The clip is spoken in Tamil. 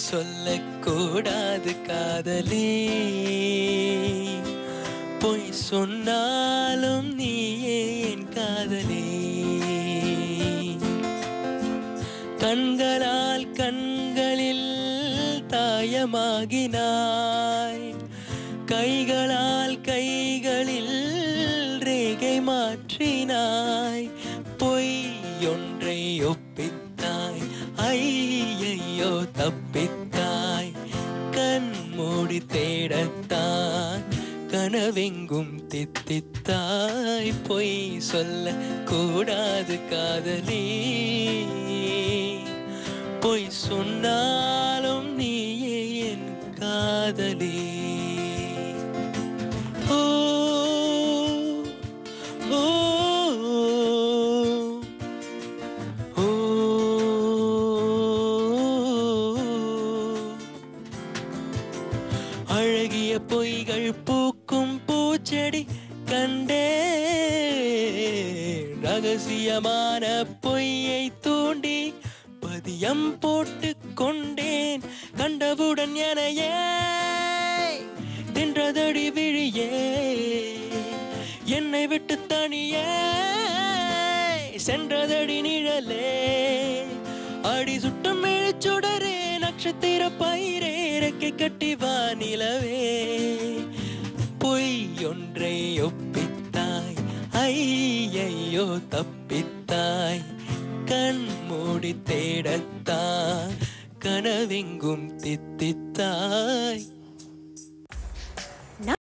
சொல்லக்கூடாது காதலி, பொய் சொன்னாலும் நீயே என் காதலி. கண்களால் கண்களில் தாயமாகினாய், கைகளால் கைகளில் ரேகை மாற்றினாய். பொய் ஒன்றை ஒப்பித்தாய், ஐயையோ தப்பித்தாய். கண் மூடி தேடத்தான் கனவெங்கும் தித்தித்தாய். பொய் சொல்ல கூடாது காதலி, பொய் சொன்னாலும் நீயே என் காதலி. ஓ ஓ ஓ அழகிய பொய்கள் பூக்கும் பூச்செடி கண்டே, ரகசியமான பொய்யை தூண்டி பதியம் போட்டு கொண்டேன். கண்டவுடன் எனையே தின்றதடி விழியே, என்னை விட்டு தனியே சென்றதடி நிழலே. அடி சுட்டம் இழிச்சுடரே, நட்சத்திர பயிரே, ரெக்கை கட்டி வானிலவே. பொய் ஒன்றை ஒப்பித்தாய், ஐயையோ தப்பித்தாய். கண் மூடி தேடத்தான் கனவெங்கும் தித்தித்தாய்.